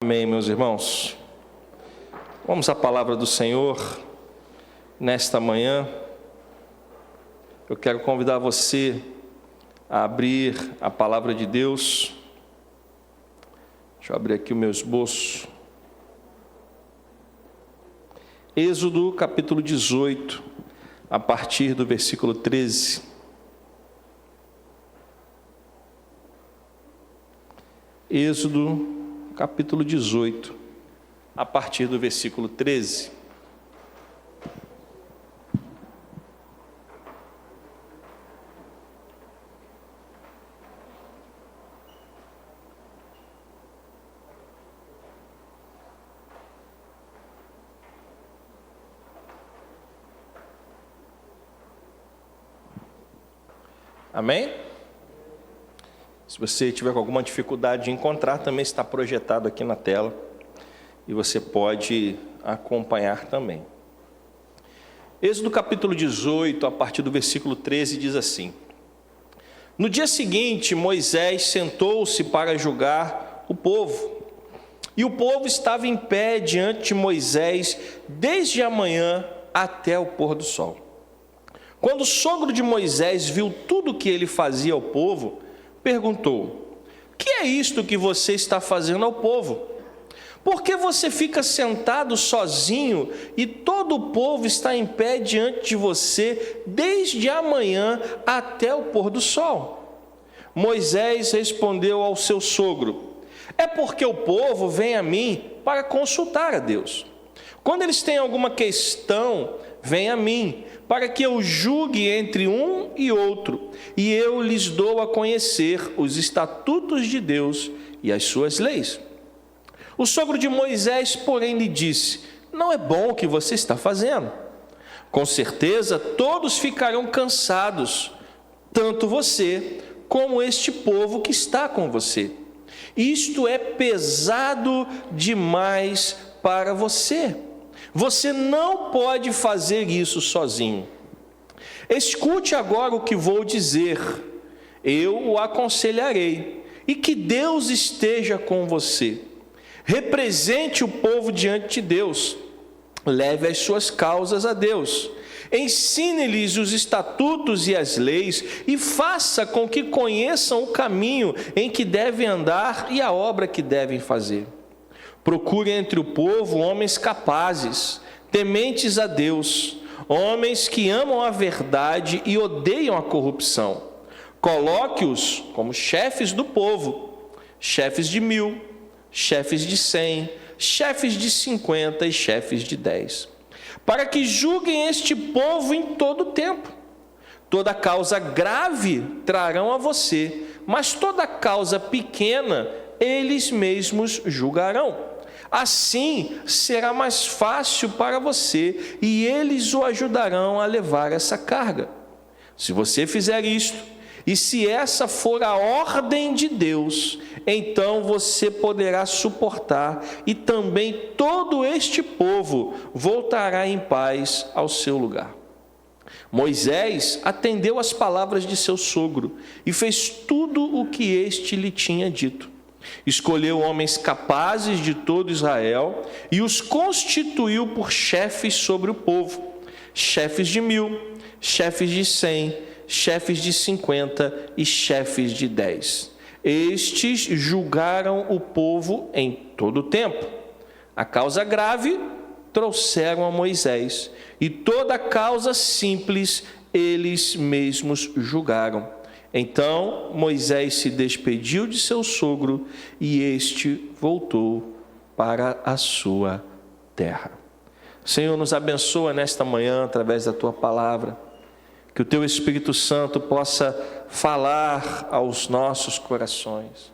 Amém, meus irmãos. Vamos à palavra do Senhor nesta manhã. Eu quero convidar você a abrir a palavra de Deus. Deixa eu abrir aqui o meu esboço. Êxodo capítulo 18, a partir do versículo 13. Êxodo capítulo 18, a partir do versículo 13. Amém? Se você tiver com alguma dificuldade de encontrar, também está projetado aqui na tela e você pode acompanhar também. Êxodo capítulo 18, a partir do versículo 13, diz assim: No dia seguinte, Moisés sentou-se para julgar o povo, e o povo estava em pé diante de Moisés desde a manhã até o pôr do sol. Quando o sogro de Moisés viu tudo o que ele fazia ao povo, perguntou: que é isto que você está fazendo ao povo? Por que você fica sentado sozinho e todo o povo está em pé diante de você desde a manhã até o pôr do sol? Moisés respondeu ao seu sogro: é porque o povo vem a mim para consultar a Deus. Quando eles têm alguma questão, vem a mim, para que eu julgue entre um e outro, e eu lhes dou a conhecer os estatutos de Deus e as suas leis. O sogro de Moisés, porém, lhe disse: não é bom o que você está fazendo. Com certeza todos ficarão cansados, tanto você como este povo que está com você. Isto é pesado demais para você. Você não pode fazer isso sozinho. Escute agora o que vou dizer. Eu o aconselharei, e que Deus esteja com você. Represente o povo diante de Deus. Leve as suas causas a Deus. Ensine-lhes os estatutos e as leis, e faça com que conheçam o caminho em que devem andar e a obra que devem fazer. Procure entre o povo homens capazes, tementes a Deus, homens que amam a verdade e odeiam a corrupção. Coloque-os como chefes do povo, chefes de 1000, chefes de 100, chefes de 50 e chefes de 10, para que julguem este povo em todo o tempo. Toda causa grave trarão a você, mas toda causa pequena eles mesmos julgarão. Assim será mais fácil para você, e eles o ajudarão a levar essa carga. Se você fizer isto, e se essa for a ordem de Deus, então você poderá suportar, e também todo este povo voltará em paz ao seu lugar. Moisés atendeu às palavras de seu sogro e fez tudo o que este lhe tinha dito. Escolheu homens capazes de todo Israel e os constituiu por chefes sobre o povo, chefes de 1000, chefes de 100, chefes de 50 e chefes de 10. Estes julgaram o povo em todo o tempo. A causa grave trouxeram a Moisés, e toda a causa simples eles mesmos julgaram. Então Moisés se despediu de seu sogro, e este voltou para a sua terra. Senhor, nos abençoa nesta manhã através da tua palavra, que o teu Espírito Santo possa falar aos nossos corações,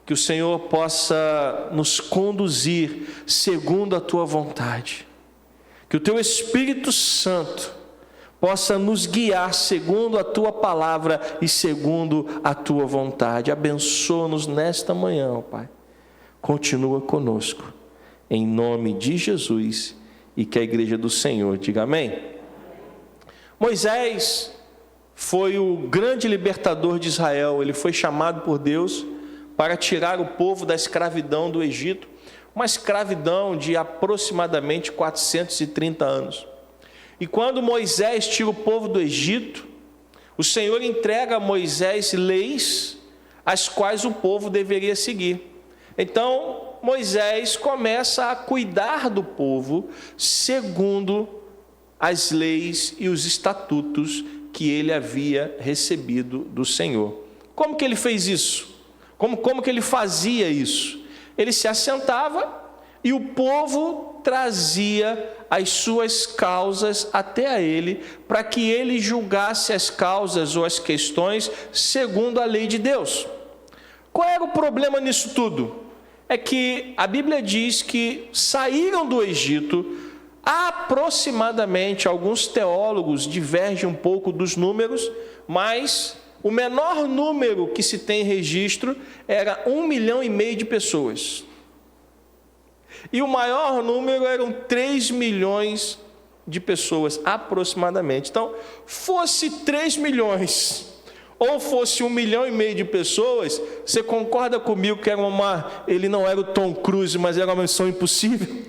que o Senhor possa nos conduzir segundo a tua vontade, que o teu Espírito Santo possa nos guiar segundo a tua palavra e segundo a tua vontade. Abençoa-nos nesta manhã, ó Pai. Continua conosco, em nome de Jesus, e que a igreja do Senhor diga amém. Moisés foi o grande libertador de Israel. Ele foi chamado por Deus para tirar o povo da escravidão do Egito, uma escravidão de aproximadamente 430 anos. E quando Moisés tira o povo do Egito, o Senhor entrega a Moisés leis, as quais o povo deveria seguir. Então, Moisés começa a cuidar do povo segundo as leis e os estatutos que ele havia recebido do Senhor. Como que ele fez isso? Como que ele fazia isso? Ele se assentava e o povo trazia as suas causas até a ele, para que ele julgasse as causas ou as questões segundo a lei de Deus. Qual era o problema nisso tudo? É que a Bíblia diz que saíram do Egito aproximadamente, alguns teólogos divergem um pouco dos números, mas o menor número que se tem registro era 1,5 milhão de pessoas. E o maior número eram 3 milhões de pessoas, aproximadamente. Então, fosse 3 milhões, ou fosse 1,5 milhão de pessoas, você concorda comigo que ele não era o Tom Cruise, mas era uma missão impossível?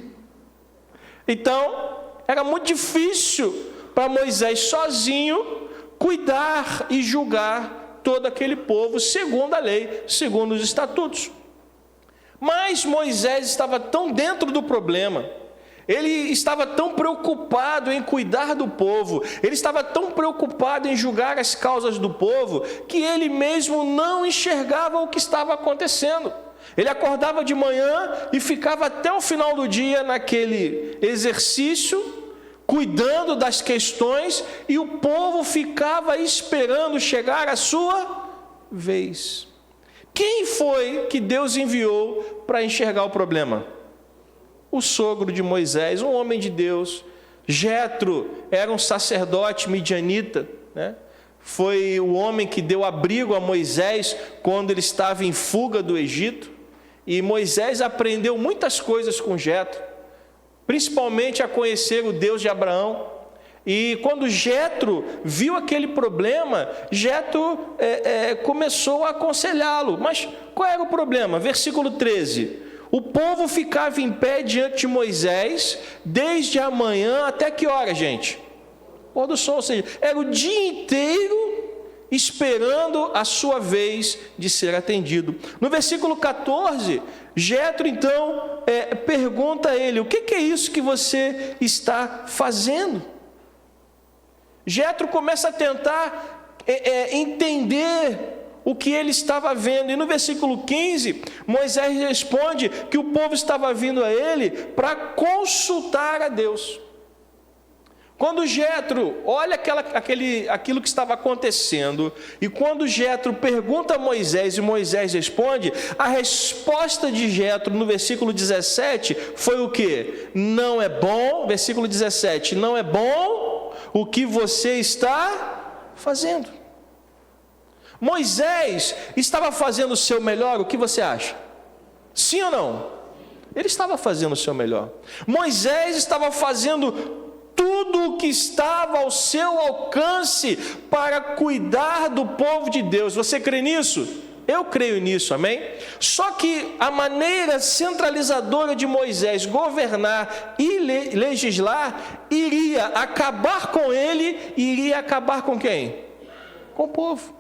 Então, era muito difícil para Moisés sozinho cuidar e julgar todo aquele povo segundo a lei, segundo os estatutos. Mas Moisés estava tão dentro do problema, ele estava tão preocupado em cuidar do povo, ele estava tão preocupado em julgar as causas do povo, que ele mesmo não enxergava o que estava acontecendo. Ele acordava de manhã e ficava até o final do dia naquele exercício, cuidando das questões, e o povo ficava esperando chegar a sua vez. Quem foi que Deus enviou para enxergar o problema? O sogro de Moisés, um homem de Deus. Jetro era um sacerdote midianita, né? Foi o homem que deu abrigo a Moisés quando ele estava em fuga do Egito. E Moisés aprendeu muitas coisas com Jetro, principalmente a conhecer o Deus de Abraão. E quando Jetro viu aquele problema, Jetro começou a aconselhá-lo. Mas qual era o problema? Versículo 13. O povo ficava em pé diante de Moisés, desde a manhã até que hora, gente? Pôr do sol, ou seja, era o dia inteiro esperando a sua vez de ser atendido. No versículo 14, Jetro então pergunta a ele: o que é isso que você está fazendo? Jetro começa a tentar entender o que ele estava vendo, e no versículo 15, Moisés responde que o povo estava vindo a ele para consultar a Deus. Quando Jetro olha aquilo que estava acontecendo, e quando Jetro pergunta a Moisés e Moisés responde, a resposta de Jetro no versículo 17 foi o quê? Não é bom, versículo 17, não é bom o que você está fazendo. Moisés estava fazendo o seu melhor, o que você acha? Sim ou não? Ele estava fazendo o seu melhor. Moisés estava fazendo tudo o que estava ao seu alcance para cuidar do povo de Deus. Você crê nisso? Eu creio nisso, amém? Só que a maneira centralizadora de Moisés governar e legislar iria acabar com ele e iria acabar com quem? Com o povo.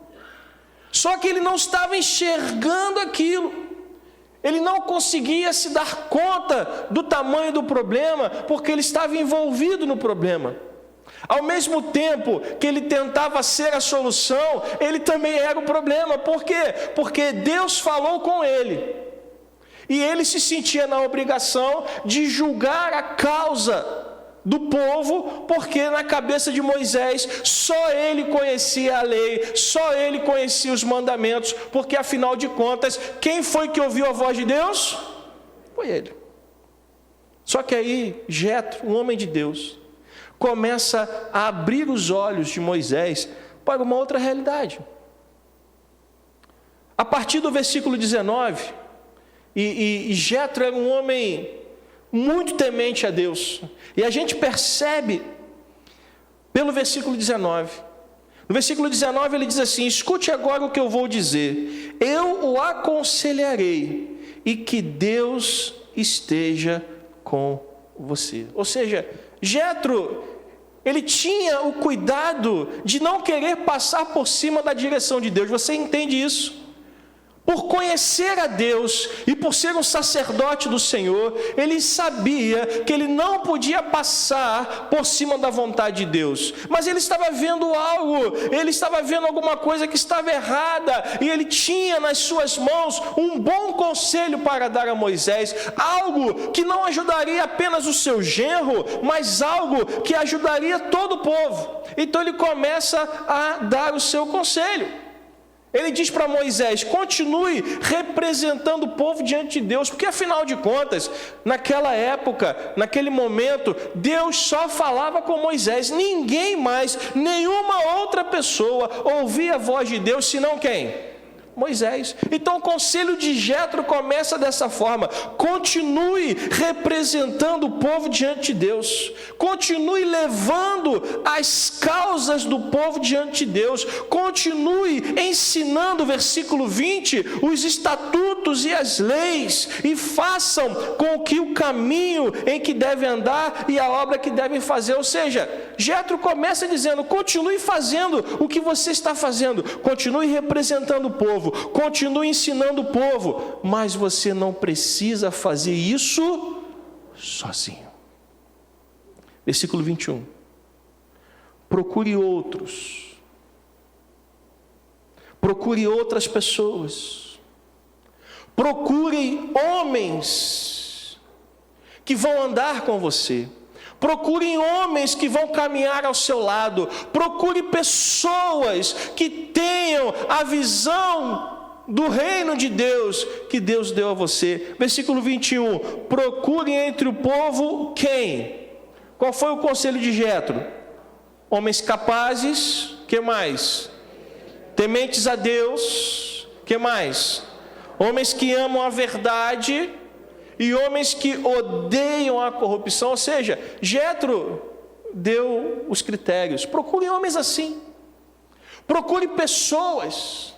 Só que ele não estava enxergando aquilo. Ele não conseguia se dar conta do tamanho do problema, porque ele estava envolvido no problema. Ao mesmo tempo que ele tentava ser a solução, ele também era o problema. Por quê? Porque Deus falou com ele, e ele se sentia na obrigação de julgar a causa do povo, porque na cabeça de Moisés, só ele conhecia a lei, só ele conhecia os mandamentos, porque afinal de contas, quem foi que ouviu a voz de Deus? Foi ele. Só que aí, Jetro, um homem de Deus, começa a abrir os olhos de Moisés para uma outra realidade. A partir do versículo 19, e Jetro era um homem muito temente a Deus, e a gente percebe pelo versículo 19. No versículo 19 ele diz assim: escute agora o que eu vou dizer, eu o aconselharei, e que Deus esteja com você. Ou seja, Jetro, ele tinha o cuidado de não querer passar por cima da direção de Deus. Você entende isso? Por conhecer a Deus e por ser um sacerdote do Senhor, ele sabia que ele não podia passar por cima da vontade de Deus. Mas ele estava vendo algo, ele estava vendo alguma coisa que estava errada, e ele tinha nas suas mãos um bom conselho para dar a Moisés, algo que não ajudaria apenas o seu genro, mas algo que ajudaria todo o povo. Então ele começa a dar o seu conselho. Ele diz para Moisés: continue representando o povo diante de Deus, porque afinal de contas, naquela época, naquele momento, Deus só falava com Moisés, ninguém mais, nenhuma outra pessoa ouvia a voz de Deus, senão quem? Moisés. Então o conselho de Jetro começa dessa forma: continue representando o povo diante de Deus, continue levando as causas do povo diante de Deus, continue ensinando, versículo 20, os estatutos e as leis, e façam com que o caminho em que devem andar e a obra que devem fazer. Ou seja, Jetro começa dizendo: continue fazendo o que você está fazendo, continue representando o povo, continue ensinando o povo, mas você não precisa fazer isso sozinho. Versículo 21. Procure outros, procure outras pessoas, procure homens que vão andar com você, procure homens que vão caminhar ao seu lado, procure pessoas que tenham a visão do reino de Deus que Deus deu a você. Versículo 21, procure entre o povo quem? Qual foi o conselho de Jetro? Homens capazes, que mais? Tementes a Deus, que mais? Homens que amam a verdade e homens que odeiam a corrupção. Ou seja, Jetro deu os critérios: procure homens assim, procure pessoas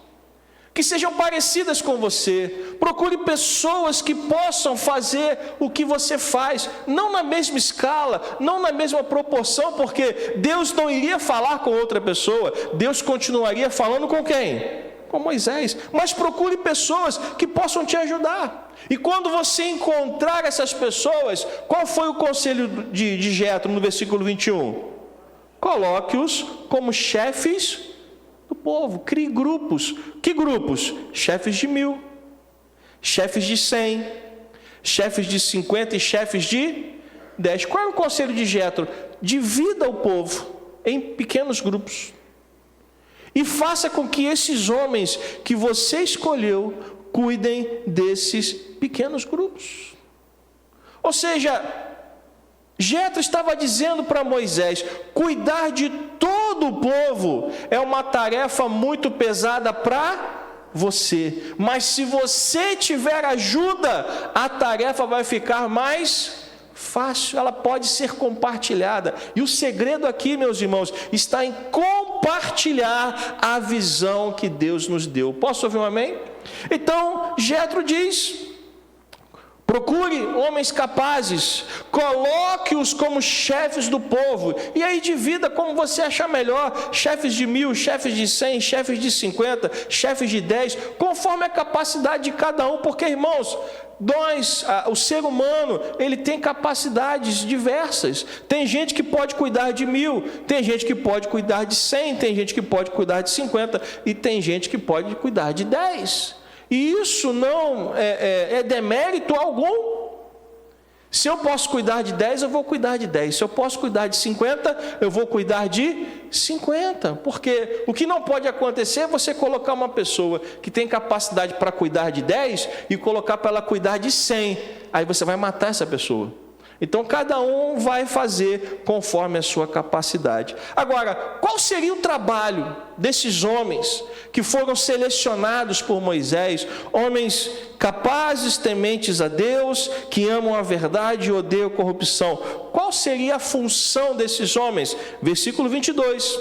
que sejam parecidas com você, procure pessoas que possam fazer o que você faz, não na mesma escala, não na mesma proporção, porque Deus não iria falar com outra pessoa, Deus continuaria falando com quem? Com Moisés. Mas procure pessoas que possam te ajudar. E quando você encontrar essas pessoas, qual foi o conselho de Jetro no versículo 21? Coloque-os como chefes do povo, crie grupos. Que grupos? Chefes de 1000, chefes de 100, chefes de 50 e chefes de 10. Qual é o conselho de Jetro? Divida o povo em pequenos grupos e faça com que esses homens que você escolheu cuidem desses pequenos grupos. Ou seja, Jetro estava dizendo para Moisés: cuidar de todo o povo é uma tarefa muito pesada para você, mas se você tiver ajuda, a tarefa vai ficar mais fácil, ela pode ser compartilhada. E o segredo aqui, meus irmãos, está em compartilhar a visão que Deus nos deu. Posso ouvir um amém? Então, Jetro diz: procure homens capazes, coloque-os como chefes do povo, e aí divida como você achar melhor, chefes de 1000, chefes de 100, chefes de 50, chefes de 10, conforme a capacidade de cada um, porque, irmãos, o ser humano, ele tem capacidades diversas. Tem gente que pode cuidar de 1000, tem gente que pode cuidar de 100, tem gente que pode cuidar de 50, e tem gente que pode cuidar de 10. E isso não é demérito algum. Se eu posso cuidar de 10, eu vou cuidar de 10. Se eu posso cuidar de 50, eu vou cuidar de 50. Porque o que não pode acontecer é você colocar uma pessoa que tem capacidade para cuidar de 10 e colocar para ela cuidar de 100. Aí você vai matar essa pessoa. Então, cada um vai fazer conforme a sua capacidade. Agora, qual seria o trabalho desses homens que foram selecionados por Moisés? Homens capazes, tementes a Deus, que amam a verdade e odeiam a corrupção. Qual seria a função desses homens? Versículo 22.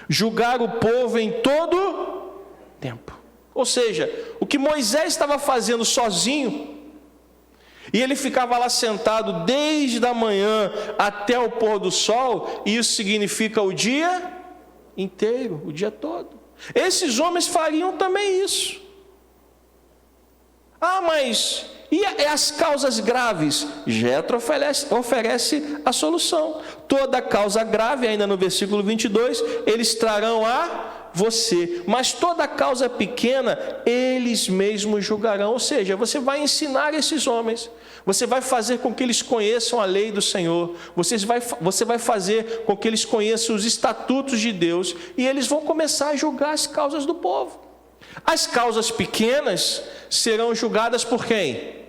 Julgar o povo em todo tempo. Ou seja, o que Moisés estava fazendo sozinho, E ele ficava lá sentado desde a manhã até o pôr do sol, e isso significa o dia inteiro, o dia todo. Esses homens fariam também isso. Ah, mas e as causas graves? Jetro oferece a solução. Toda causa grave, ainda no versículo 22, eles trarão a você. Mas toda causa pequena, eles mesmos julgarão. Ou seja, você vai ensinar esses homens. Você vai fazer com que eles conheçam a lei do Senhor. Você vai fazer com que eles conheçam os estatutos de Deus. E eles vão começar a julgar as causas do povo. As causas pequenas serão julgadas por quem?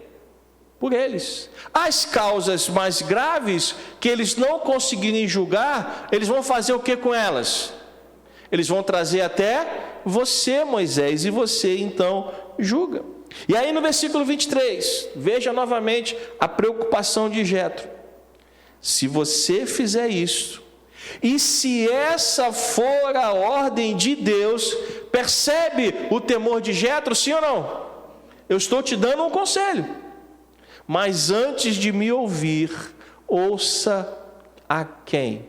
Por eles. As causas mais graves, que eles não conseguirem julgar, eles vão fazer o que com elas? Eles vão trazer até você, Moisés, e você então julga. E aí no versículo 23, veja novamente a preocupação de Jetro. Se você fizer isso, e se essa for a ordem de Deus, percebe o temor de Jetro, sim ou não? Eu estou te dando um conselho. Mas antes de me ouvir, ouça a quem?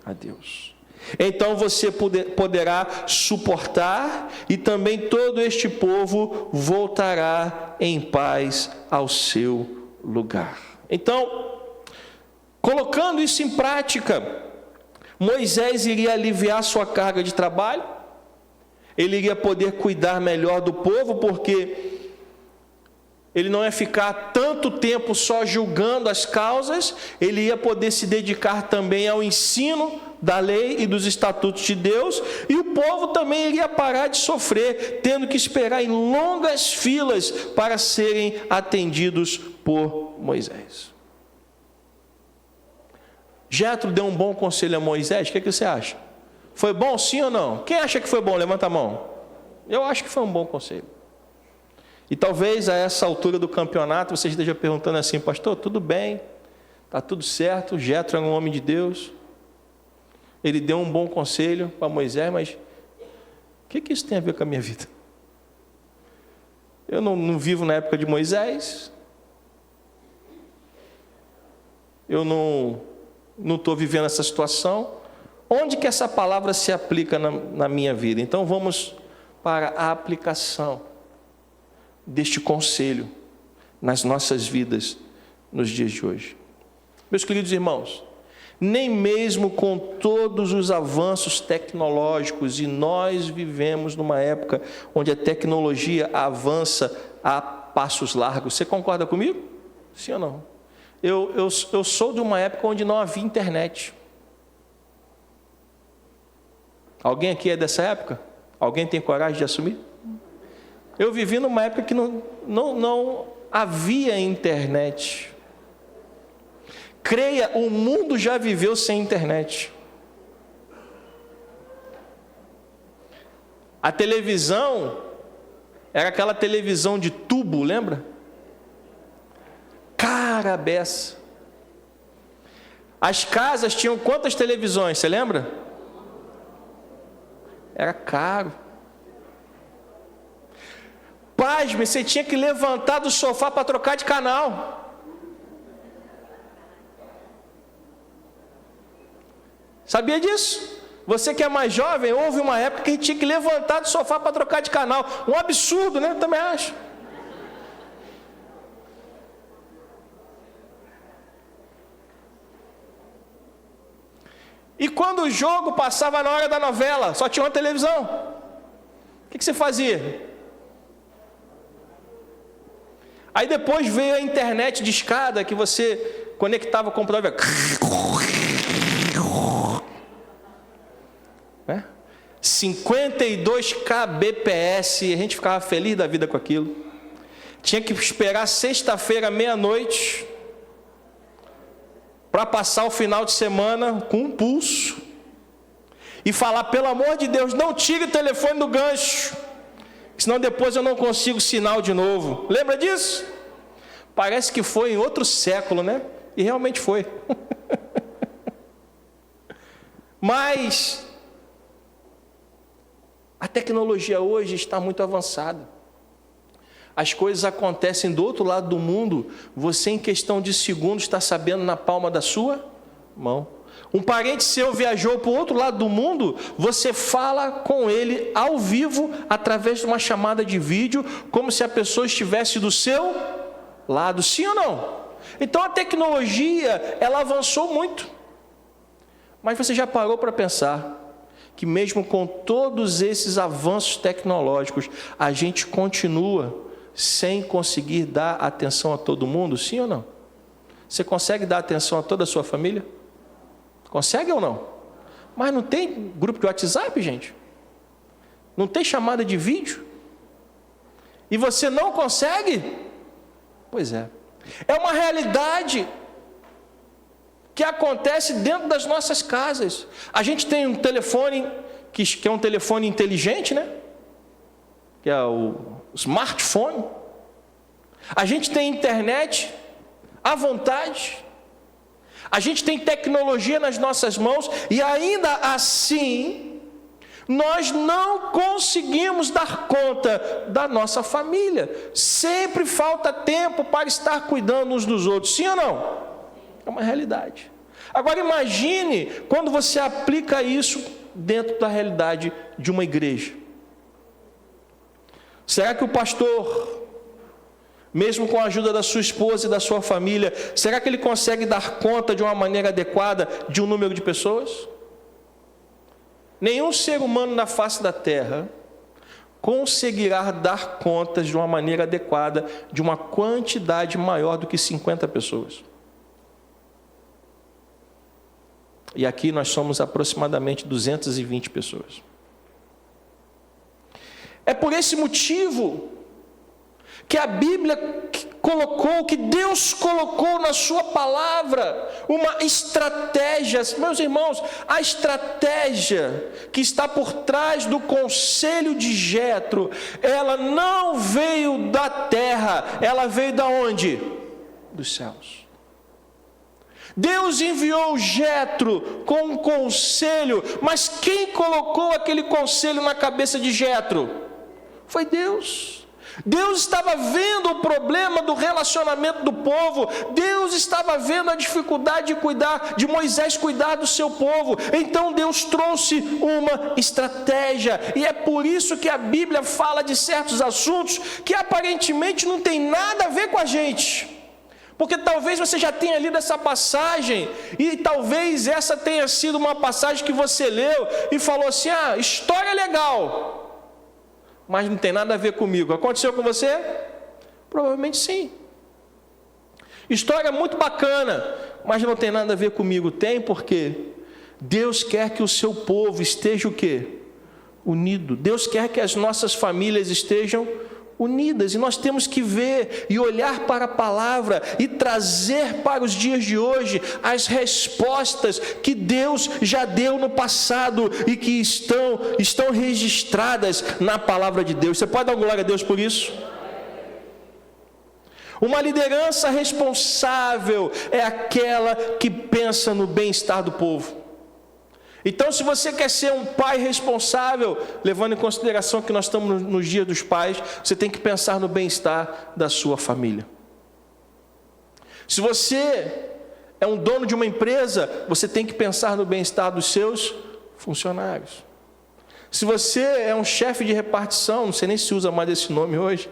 A Deus. Então você poderá suportar, e também todo este povo voltará em paz ao seu lugar. Então, colocando isso em prática, Moisés iria aliviar sua carga de trabalho, ele iria poder cuidar melhor do povo, porque ele não ia ficar tanto tempo só julgando as causas, ele ia poder se dedicar também ao ensino da lei e dos estatutos de Deus, e o povo também iria parar de sofrer, tendo que esperar em longas filas para serem atendidos por Moisés. Jetro deu um bom conselho a Moisés, o que você acha? Foi bom, sim ou não? Quem acha que foi bom? Levanta a mão. Eu acho que foi um bom conselho. E talvez a essa altura do campeonato você esteja perguntando assim: pastor, tudo bem, está tudo certo, Jetro é um homem de Deus, ele deu um bom conselho para Moisés, mas o que isso tem a ver com a minha vida? Eu não vivo na época de Moisés, eu não estou vivendo essa situação. Onde que essa palavra se aplica na minha vida? Então vamos para a aplicação deste conselho nas nossas vidas nos dias de hoje. Meus queridos irmãos, nem mesmo com todos os avanços tecnológicos, e nós vivemos numa época onde a tecnologia avança a passos largos. Você concorda comigo? Sim ou não? Eu sou de uma época onde não havia internet. Alguém aqui é dessa época? Alguém tem coragem de assumir? Eu vivi numa época que não havia internet. Creia, o mundo já viveu sem internet. A televisão era aquela televisão de tubo, lembra? Cara beça. As casas tinham quantas televisões, você lembra? Era caro. Pasme, você tinha que levantar do sofá para trocar de canal. Sabia disso? Você que é mais jovem, houve uma época que a gente tinha que levantar do sofá para trocar de canal. Um absurdo, né? Eu também acho. E quando o jogo passava na hora da novela, só tinha uma televisão. O que você fazia? Aí depois veio a internet de escada, que você conectava o computador. 52 kbps, a gente ficava feliz da vida com aquilo. Tinha que esperar sexta-feira, meia-noite, para passar o final de semana com um pulso e falar: pelo amor de Deus, não tire o telefone do gancho, senão depois eu não consigo sinal de novo. Lembra disso? Parece que foi em outro século, né? E realmente foi. Mas a tecnologia hoje está muito avançada. As coisas acontecem do outro lado do mundo, você em questão de segundos está sabendo na palma da sua mão. Um parente seu viajou para o outro lado do mundo, você fala com ele ao vivo, através de uma chamada de vídeo, como se a pessoa estivesse do seu lado, sim ou não? Então a tecnologia, ela avançou muito. Mas você já parou para pensar que mesmo com todos esses avanços tecnológicos, a gente continua sem conseguir dar atenção a todo mundo, sim ou não? Você consegue dar atenção a toda a sua família? Consegue ou não? Mas não tem grupo de WhatsApp, gente? Não tem chamada de vídeo? E você não consegue? Pois é. É uma realidade que acontece dentro das nossas casas. A gente tem um telefone, que é um telefone inteligente, né? Que é o smartphone. A gente tem internet à vontade. A gente tem tecnologia nas nossas mãos e ainda assim nós não conseguimos dar conta da nossa família. Sempre falta tempo para estar cuidando uns dos outros, sim ou não? É uma realidade. Agora imagine quando você aplica isso dentro da realidade de uma igreja. Será que o pastor, mesmo com a ajuda da sua esposa e da sua família, será que ele consegue dar conta de uma maneira adequada de um número de pessoas? Nenhum ser humano na face da terra conseguirá dar contas de uma maneira adequada de uma quantidade maior do que 50 pessoas. E aqui nós somos aproximadamente 220 pessoas. É por esse motivo que a Bíblia colocou, que Deus colocou na sua palavra, uma estratégia. Meus irmãos, a estratégia que está por trás do conselho de Jetro, ela não veio da terra, ela veio da onde? Dos céus. Deus enviou Jetro com um conselho, mas quem colocou aquele conselho na cabeça de Jetro? Foi Deus. Deus estava vendo o problema do relacionamento do povo. Deus estava vendo a dificuldade de Moisés cuidar do seu povo. Então Deus trouxe uma estratégia. E é por isso que a Bíblia fala de certos assuntos que aparentemente não tem nada a ver com a gente. Porque talvez você já tenha lido essa passagem e talvez essa tenha sido uma passagem que você leu e falou assim: ah, história legal, mas não tem nada a ver comigo. Aconteceu com você? Provavelmente sim. História muito bacana, mas não tem nada a ver comigo. Tem, porque Deus quer que o seu povo esteja o quê? Unido. Deus quer que as nossas famílias estejam unidas, e nós temos que ver e olhar para a palavra e trazer para os dias de hoje as respostas que Deus já deu no passado e que estão registradas na palavra de Deus. Você pode dar glória a Deus por isso? Uma liderança responsável é aquela que pensa no bem-estar do povo. Então, se você quer ser um pai responsável, levando em consideração que nós estamos nos dias dos pais, você tem que pensar no bem-estar da sua família. Se você é um dono de uma empresa, você tem que pensar no bem-estar dos seus funcionários. Se você é um chefe de repartição, não sei nem se usa mais esse nome hoje,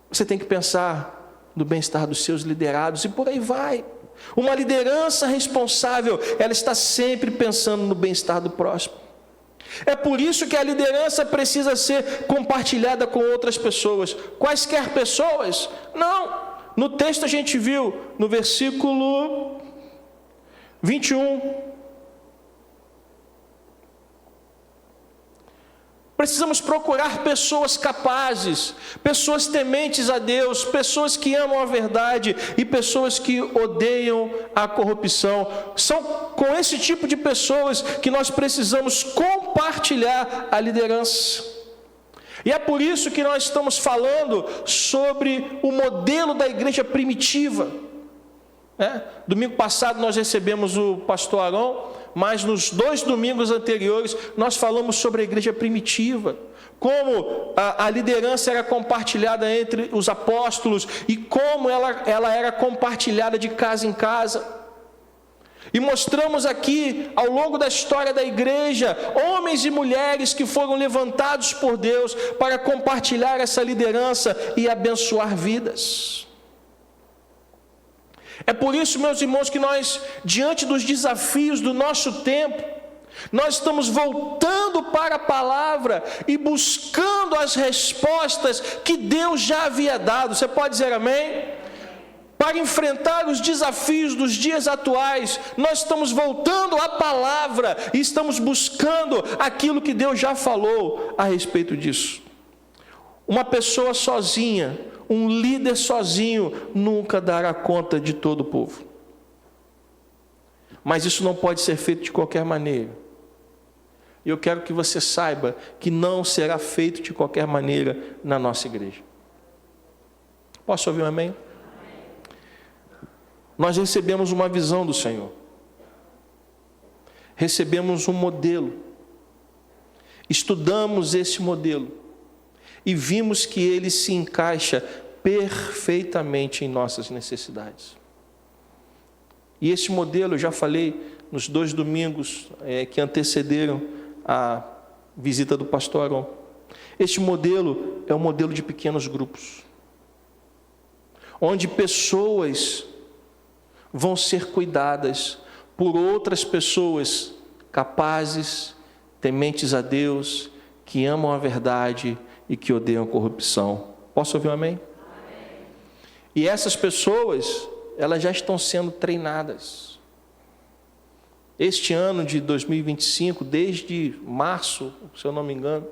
você tem que pensar no bem-estar dos seus liderados e por aí vai. Uma liderança responsável, ela está sempre pensando no bem-estar do próximo. É por isso que a liderança precisa ser compartilhada com outras pessoas. Quaisquer pessoas? Não. No texto a gente viu, no versículo 21. Precisamos procurar pessoas capazes, pessoas tementes a Deus, pessoas que amam a verdade e pessoas que odeiam a corrupção. São com esse tipo de pessoas que nós precisamos compartilhar a liderança. E é por isso que nós estamos falando sobre o modelo da igreja primitiva. Domingo passado nós recebemos o pastor Arão, mas nos 2 domingos anteriores nós falamos sobre a igreja primitiva, como a liderança era compartilhada entre os apóstolos e como ela era compartilhada de casa em casa. E mostramos aqui, ao longo da história da igreja, homens e mulheres que foram levantados por Deus para compartilhar essa liderança e abençoar vidas. É por isso, meus irmãos, que nós, diante dos desafios do nosso tempo, nós estamos voltando para a palavra e buscando as respostas que Deus já havia dado. Você pode dizer amém? Para enfrentar os desafios dos dias atuais, nós estamos voltando à palavra e estamos buscando aquilo que Deus já falou a respeito disso. Uma pessoa sozinha, um líder sozinho, nunca dará conta de todo o povo. Mas isso não pode ser feito de qualquer maneira. E eu quero que você saiba que não será feito de qualquer maneira na nossa igreja. Posso ouvir um amém? Nós recebemos uma visão do Senhor. Recebemos um modelo. Estudamos esse modelo. E vimos que ele se encaixa perfeitamente em nossas necessidades. E esse modelo, eu já falei nos 2 domingos que antecederam a visita do pastor Aron. Este modelo é um modelo de pequenos grupos, onde pessoas vão ser cuidadas por outras pessoas capazes, tementes a Deus, que amam a verdade e que odeiam a corrupção. Posso ouvir um amém? Amém. E essas pessoas, elas já estão sendo treinadas. Este ano de 2025, desde março, se eu não me engano,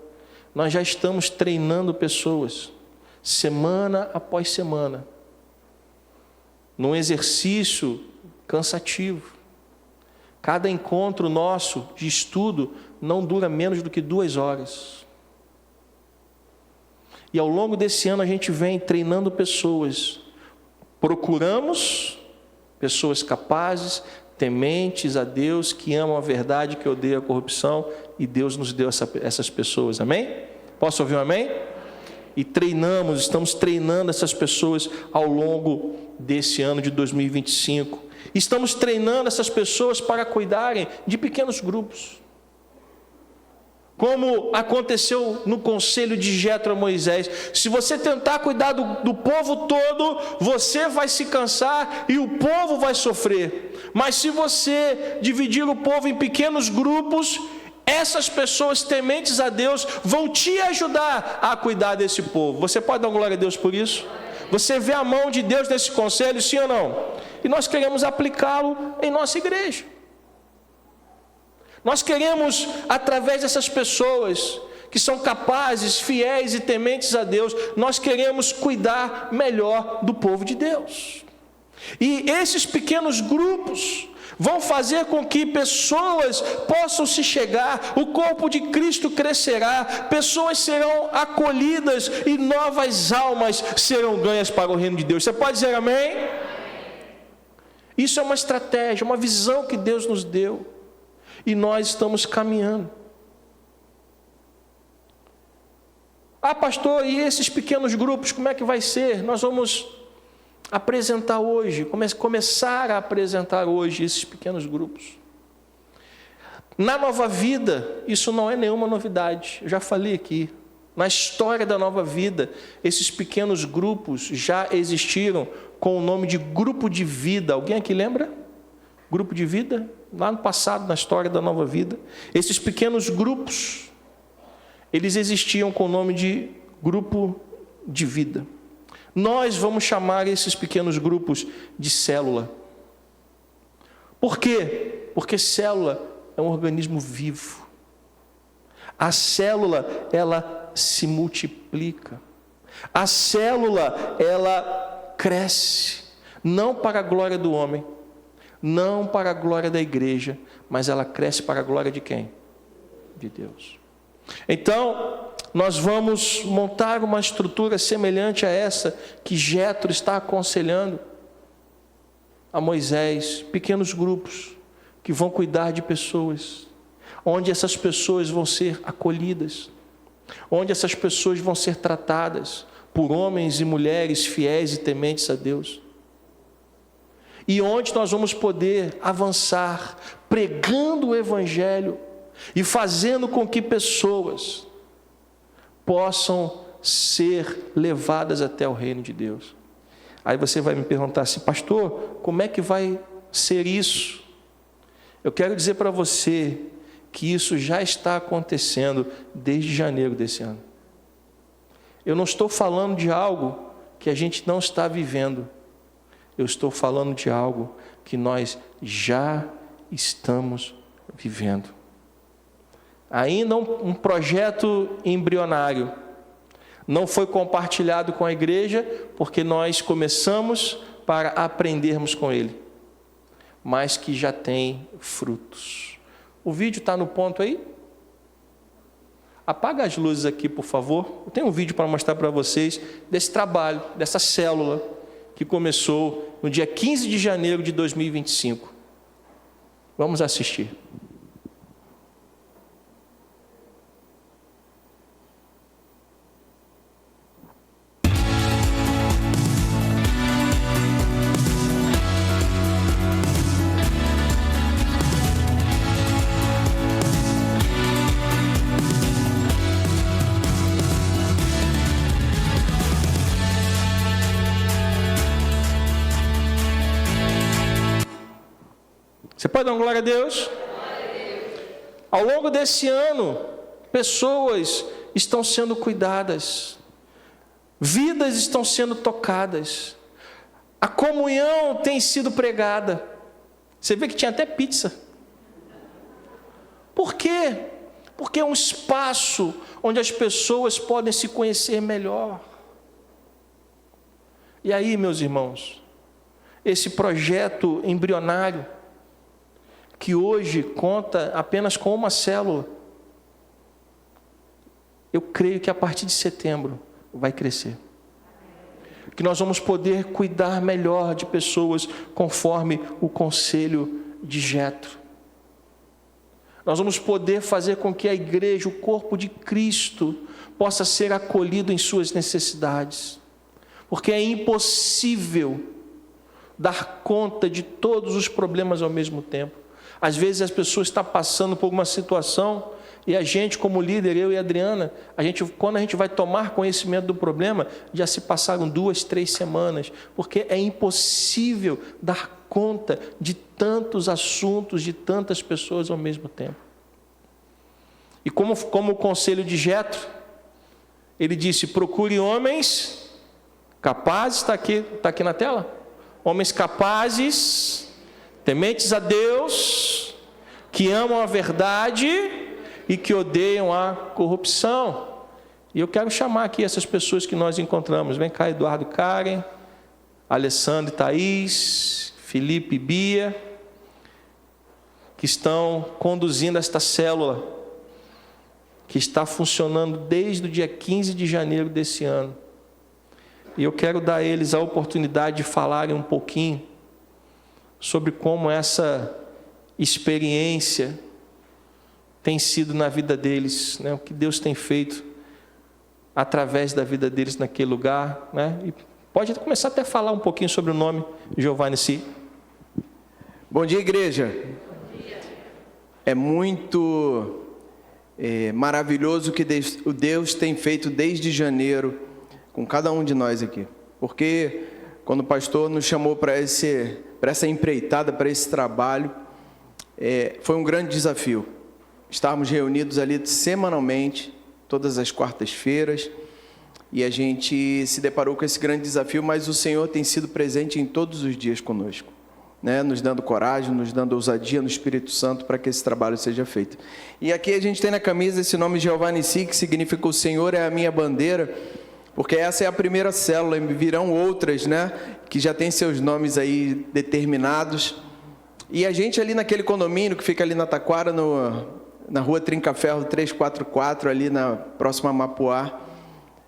nós já estamos treinando pessoas, semana após semana, num exercício cansativo. Cada encontro nosso de estudo não dura menos do que 2 horas. E ao longo desse ano a gente vem treinando pessoas. Procuramos pessoas capazes, tementes a Deus, que amam a verdade, que odeiam a corrupção, e Deus nos deu essas pessoas, amém? Posso ouvir um amém? E estamos treinando essas pessoas ao longo desse ano de 2025. Estamos treinando essas pessoas para cuidarem de pequenos grupos. Como aconteceu no conselho de Jetro a Moisés. Se você tentar cuidar do povo todo, você vai se cansar e o povo vai sofrer. Mas se você dividir o povo em pequenos grupos, essas pessoas tementes a Deus vão te ajudar a cuidar desse povo. Você pode dar glória a Deus por isso? Você vê a mão de Deus nesse conselho, sim ou não? E nós queremos aplicá-lo em nossa igreja. Nós queremos, através dessas pessoas que são capazes, fiéis e tementes a Deus, nós queremos cuidar melhor do povo de Deus. E esses pequenos grupos vão fazer com que pessoas possam se chegar, o corpo de Cristo crescerá, pessoas serão acolhidas e novas almas serão ganhas para o reino de Deus. Você pode dizer amém? Isso é uma estratégia, uma visão que Deus nos deu. E nós estamos caminhando. Ah, pastor, e esses pequenos grupos, como é que vai ser? Nós vamos apresentar hoje, começar a apresentar hoje esses pequenos grupos. Na Nova Vida, isso não é nenhuma novidade. Eu já falei aqui. Na história da Nova Vida, esses pequenos grupos já existiram com o nome de grupo de vida. Alguém aqui lembra? Grupo de vida? Lá no passado, na história da Nova Vida. Esses pequenos grupos, eles existiam com o nome de grupo de vida. Nós vamos chamar esses pequenos grupos de célula. Por quê? Porque célula é um organismo vivo. A célula, ela se multiplica. A célula, ela cresce. Não para a glória do homem, não para a glória da igreja, mas ela cresce para a glória de quem? De Deus. Então, nós vamos montar uma estrutura semelhante a essa que Jetro está aconselhando a Moisés, pequenos grupos, que vão cuidar de pessoas, onde essas pessoas vão ser acolhidas, onde essas pessoas vão ser tratadas por homens e mulheres fiéis e tementes a Deus, e onde nós vamos poder avançar pregando o Evangelho e fazendo com que pessoas possam ser levadas até o reino de Deus. Aí você vai me perguntar assim: pastor, como é que vai ser isso? Eu quero dizer para você que isso já está acontecendo desde janeiro desse ano. Eu não estou falando de algo que a gente não está vivendo. Eu estou falando de algo que nós já estamos vivendo. Ainda um projeto embrionário. Não foi compartilhado com a igreja, porque nós começamos para aprendermos com ele, mas que já tem frutos. O vídeo está no ponto aí? Apaga as luzes aqui, por favor. Eu tenho um vídeo para mostrar para vocês desse trabalho, dessa célula, que começou no dia 15 de janeiro de 2025. Vamos assistir. Você pode dar uma glória a Deus? Ao longo desse ano, pessoas estão sendo cuidadas, vidas estão sendo tocadas, a comunhão tem sido pregada. Você vê que tinha até pizza. Por quê? Porque é um espaço onde as pessoas podem se conhecer melhor. E aí, meus irmãos, esse projeto embrionário, que hoje conta apenas com uma célula, eu creio que a partir de setembro vai crescer. Que nós vamos poder cuidar melhor de pessoas conforme o conselho de Jetro. Nós vamos poder fazer com que a igreja, o corpo de Cristo, possa ser acolhido em suas necessidades. Porque é impossível dar conta de todos os problemas ao mesmo tempo. Às vezes as pessoas estão passando por uma situação e a gente, como líder, eu e a Adriana, quando a gente vai tomar conhecimento do problema, já se passaram 2, 3 semanas, porque é impossível dar conta de tantos assuntos, de tantas pessoas ao mesmo tempo. E como o conselho de Jetro, ele disse: procure homens capazes, está aqui na tela? Homens capazes, tementes a Deus, que amam a verdade e que odeiam a corrupção. E eu quero chamar aqui essas pessoas que nós encontramos. Vem cá, Eduardo, Karen, Alessandro e Thaís, Felipe e Bia, que estão conduzindo esta célula, que está funcionando desde o dia 15 de janeiro desse ano. E eu quero dar a eles a oportunidade de falarem um pouquinho sobre como essa experiência tem sido na vida deles, né? O que Deus tem feito através da vida deles naquele lugar, né? E pode começar até a falar um pouquinho sobre o nome Giovanni Si. Bom dia, igreja. Bom dia. É muito maravilhoso o que Deus tem feito desde janeiro com cada um de nós aqui, porque quando o pastor nos chamou para essa empreitada, para esse trabalho, foi um grande desafio. Estávamos reunidos ali semanalmente, todas as quartas-feiras, e a gente se deparou com esse grande desafio, mas o Senhor tem sido presente em todos os dias conosco, né? Nos dando coragem, nos dando ousadia no Espírito Santo para que esse trabalho seja feito. E aqui a gente tem na camisa esse nome Giovanni Si, que significa o Senhor é a minha bandeira, porque essa é a primeira célula, e virão outras, né, que já tem seus nomes aí determinados. E a gente ali naquele condomínio que fica ali na Taquara, na rua Trincaferro 344, ali na próxima Mapuá,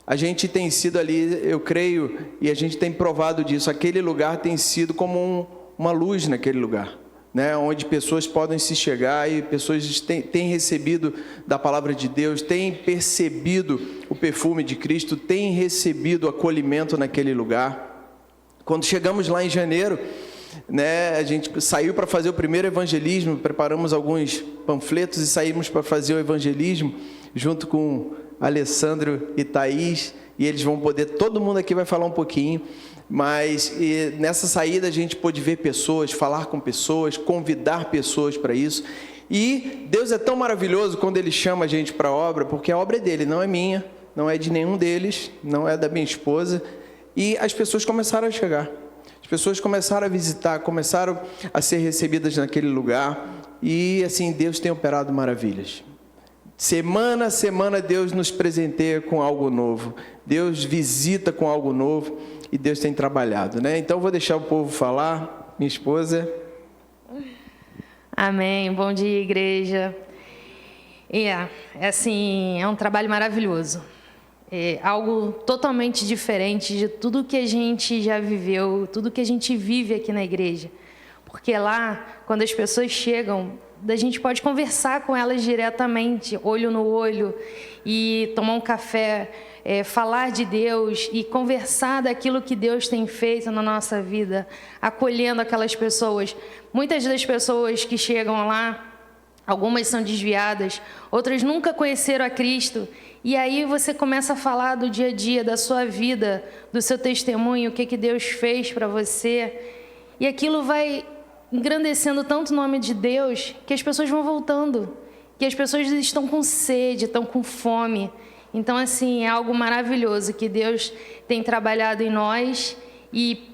a gente tem sido ali, eu creio, e a gente tem provado disso, aquele lugar tem sido como uma luz naquele lugar, né, onde pessoas podem se chegar e pessoas têm recebido da palavra de Deus, têm percebido o perfume de Cristo, têm recebido acolhimento naquele lugar. Quando chegamos lá em janeiro, né, a gente saiu para fazer o primeiro evangelismo, preparamos alguns panfletos e saímos para fazer o evangelismo junto com Alessandro e Thaís, e eles vão poder, todo mundo aqui vai falar um pouquinho, mas nessa saída a gente pôde ver pessoas, falar com pessoas, convidar pessoas para isso. E Deus é tão maravilhoso quando Ele chama a gente para a obra, porque a obra é dele, não é minha, não é de nenhum deles, não é da minha esposa. E as pessoas começaram a chegar, as pessoas começaram a visitar, começaram a ser recebidas naquele lugar. E assim, Deus tem operado maravilhas. Semana a semana Deus nos presenteia com algo novo, Deus visita com algo novo e Deus tem trabalhado, né? Então vou deixar o povo falar, minha esposa. Amém, bom dia, igreja. É um trabalho maravilhoso, é algo totalmente diferente de tudo que a gente já viveu, tudo que a gente vive aqui na igreja, porque lá, quando as pessoas chegam, a gente pode conversar com elas diretamente, olho no olho, e tomar um café, falar de Deus e conversar daquilo que Deus tem feito na nossa vida, acolhendo aquelas pessoas. Muitas das pessoas que chegam lá, algumas são desviadas, outras nunca conheceram a Cristo, e aí você começa a falar do dia a dia, da sua vida, do seu testemunho, o que Deus fez para você, e aquilo vai engrandecendo tanto o nome de Deus, que as pessoas vão voltando, que as pessoas estão com sede, estão com fome. Então, assim, é algo maravilhoso que Deus tem trabalhado em nós e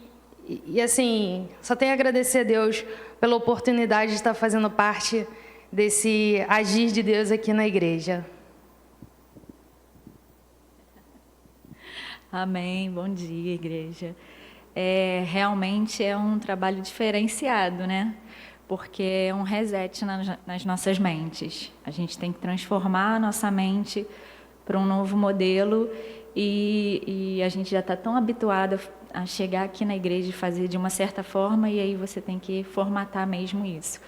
assim, só tenho a agradecer a Deus pela oportunidade de estar fazendo parte desse agir de Deus aqui na igreja. Amém, bom dia, igreja. Realmente é um trabalho diferenciado, né? Porque é um reset nas nossas mentes. A gente tem que transformar a nossa mente para um novo modelo e a gente já está tão habituado a chegar aqui na igreja e fazer de uma certa forma, e aí você tem que formatar mesmo isso.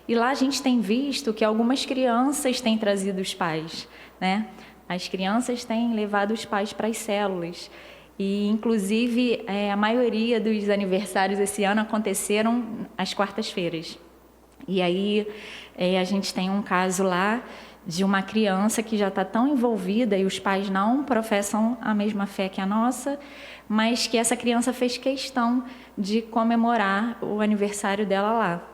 E lá a gente tem visto que algumas crianças têm trazido os pais, né? As crianças têm levado os pais para as células. E, inclusive, a maioria dos aniversários esse ano aconteceram às quartas-feiras. E aí a gente tem um caso lá de uma criança que já está tão envolvida e os pais não professam a mesma fé que a nossa, mas que essa criança fez questão de comemorar o aniversário dela lá.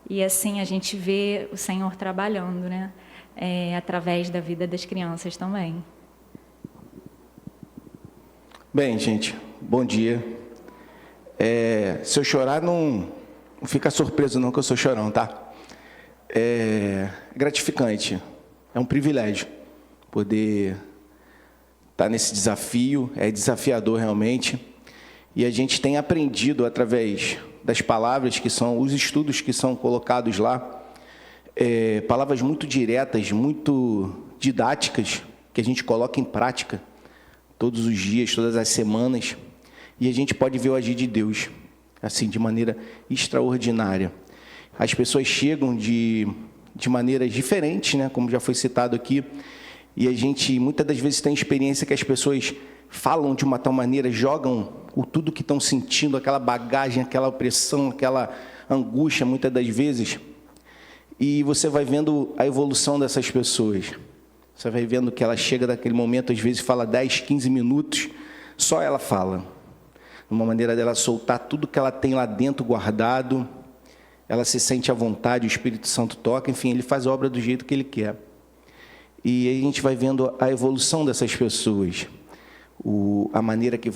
E assim a gente vê o Senhor trabalhando, né? Através da vida das crianças também. Bem, gente, bom dia. Se eu chorar, não fica surpreso não que eu sou chorão, tá? É gratificante, é um privilégio poder estar nesse desafio, é desafiador realmente. E a gente tem aprendido através das palavras que são, os estudos que são colocados lá, palavras muito diretas, muito didáticas, que a gente coloca em prática todos os dias, todas as semanas, e a gente pode ver o agir de Deus, assim, de maneira extraordinária. As pessoas chegam de maneiras diferentes, né, como já foi citado aqui, e a gente, muitas das vezes, tem experiência que as pessoas falam de uma tal maneira, jogam tudo que estão sentindo, aquela bagagem, aquela opressão, aquela angústia, muitas das vezes, e você vai vendo a evolução dessas pessoas. Você vai vendo que ela chega daquele momento, às vezes fala 10, 15 minutos, só ela fala. Uma maneira dela soltar tudo que ela tem lá dentro guardado, ela se sente à vontade, o Espírito Santo toca, enfim, ele faz a obra do jeito que ele quer. E aí a gente vai vendo a evolução dessas pessoas, a maneira que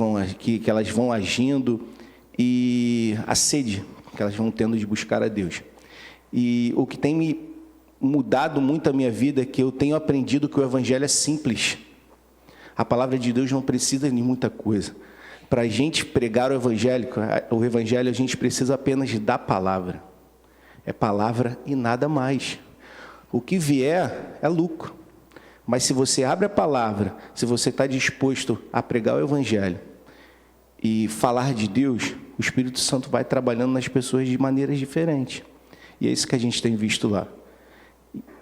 elas vão agindo e a sede que elas vão tendo de buscar a Deus. E o que tem me mudado muito a minha vida é que eu tenho aprendido que o Evangelho é simples. A palavra de Deus não precisa de muita coisa. Para a gente pregar o Evangelho, a gente precisa apenas da palavra. É palavra e nada mais. O que vier é lucro. Mas se você abre a palavra, se você está disposto a pregar o Evangelho e falar de Deus, o Espírito Santo vai trabalhando nas pessoas de maneiras diferentes. E é isso que a gente tem visto lá.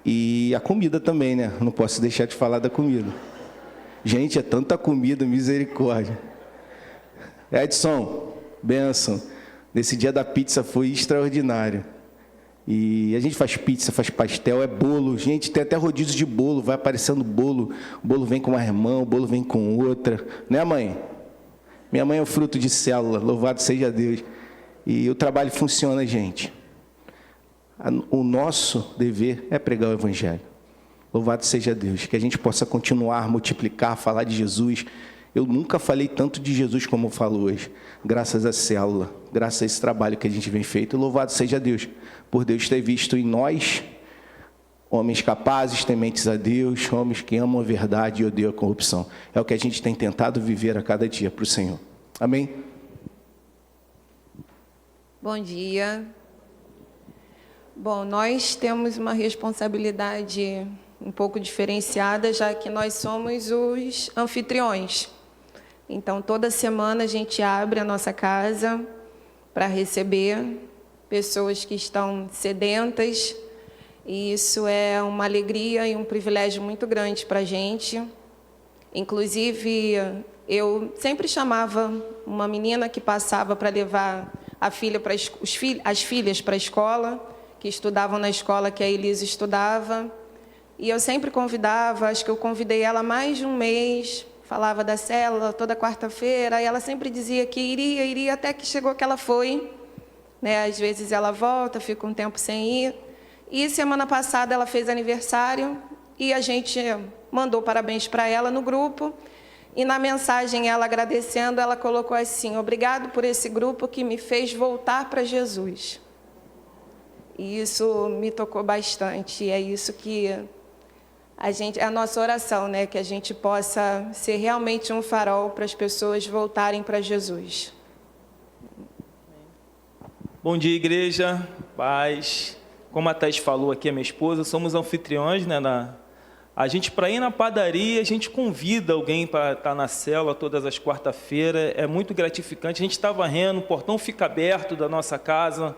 E a comida também, né? Não posso deixar de falar da comida. Gente, é tanta comida, misericórdia. Edson, bênção. Nesse dia da pizza foi extraordinário. E a gente faz pizza, faz pastel, é bolo. Gente, tem até rodízio de bolo, vai aparecendo bolo. O bolo vem com uma irmã, o bolo vem com outra. Né, mãe? Minha mãe é o fruto de célula, louvado seja Deus. E o trabalho funciona, gente. O nosso dever é pregar o Evangelho. Louvado seja Deus. Que a gente possa continuar, multiplicar, falar de Jesus. Eu nunca falei tanto de Jesus como eu falo hoje. Graças à célula, graças a esse trabalho que a gente vem feito. Louvado seja Deus, por Deus ter visto em nós homens capazes, tementes a Deus, homens que amam a verdade e odeiam a corrupção. É o que a gente tem tentado viver a cada dia para o Senhor. Amém? Bom dia. Bom, nós temos uma responsabilidade um pouco diferenciada, já que nós somos os anfitriões. Então, toda semana a gente abre a nossa casa para receber pessoas que estão sedentas, e isso é uma alegria e um privilégio muito grande para a gente. Inclusive, eu sempre chamava uma menina que passava para levar a filha as filhas para a escola, que estudavam na escola que a Elisa estudava, e eu sempre convidava, acho que eu convidei ela há mais de um mês, falava da célula toda quarta-feira, e ela sempre dizia que iria, até que chegou que ela foi, né? Às vezes ela volta, fica um tempo sem ir, e semana passada ela fez aniversário, e a gente mandou parabéns para ela no grupo, e na mensagem ela agradecendo, ela colocou assim: obrigado por esse grupo que me fez voltar para Jesus. E isso me tocou bastante, e é isso que é a nossa oração, né? Que a gente possa ser realmente um farol para as pessoas voltarem para Jesus. Bom dia, igreja, paz. Como a Thaís falou aqui, a minha esposa, somos anfitriões, né? A gente, para ir na padaria, a gente convida alguém para estar na célula todas as quarta-feiras. É muito gratificante. A gente está varrendo, o portão fica aberto da nossa casa,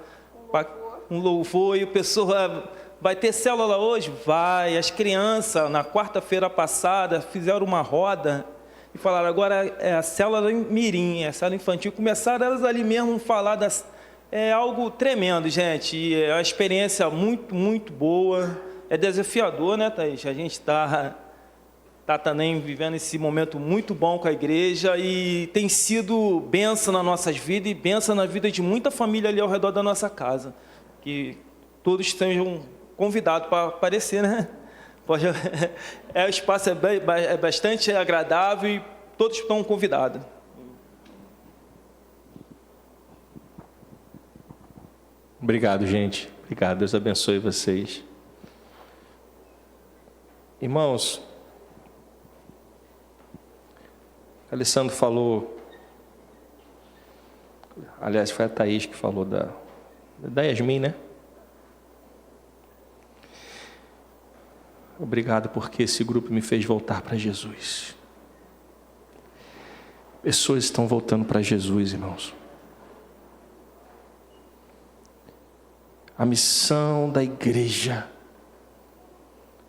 um louvor, e a pessoa vai ter célula hoje? Vai. As crianças, na quarta-feira passada, fizeram uma roda e falaram: agora é a célula mirim, é a célula infantil. Começaram elas ali mesmo a falar das... É algo tremendo, gente. E é uma experiência muito, muito boa. É desafiador, né, Thaís? A gente está também vivendo esse momento muito bom com a igreja, e tem sido bênção nas nossas vidas e bênção na vida de muita família ali ao redor da nossa casa. Que todos estejam convidados para aparecer, né? O espaço é bastante agradável e todos estão convidados. Obrigado, gente. Obrigado. Deus abençoe vocês. Irmãos, Alessandro falou, aliás, foi a Thaís que falou da Yasmin, né? Obrigado porque esse grupo me fez voltar para Jesus. Pessoas estão voltando para Jesus, irmãos. A missão da igreja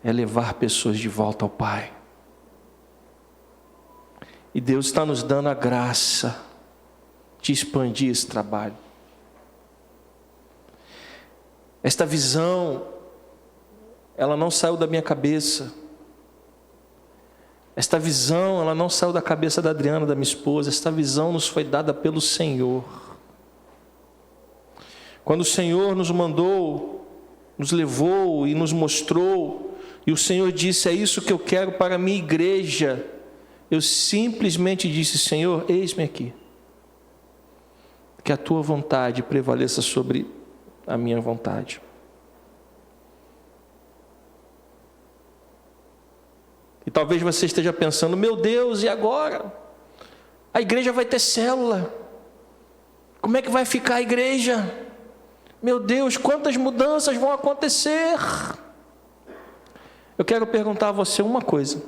é levar pessoas de volta ao Pai. E Deus está nos dando a graça de expandir esse trabalho. Esta visão, ela não saiu da minha cabeça. Esta visão, ela não saiu da cabeça da Adriana, da minha esposa. Esta visão nos foi dada pelo Senhor. Quando o Senhor nos mandou, nos levou e nos mostrou, e o Senhor disse: é isso que eu quero para a minha igreja, eu simplesmente disse: Senhor, eis-me aqui. Que a tua vontade prevaleça sobre a minha vontade. E talvez você esteja pensando: meu Deus, e agora? A igreja vai ter célula. Como é que vai ficar a igreja? Meu Deus, quantas mudanças vão acontecer? Eu quero perguntar a você uma coisa.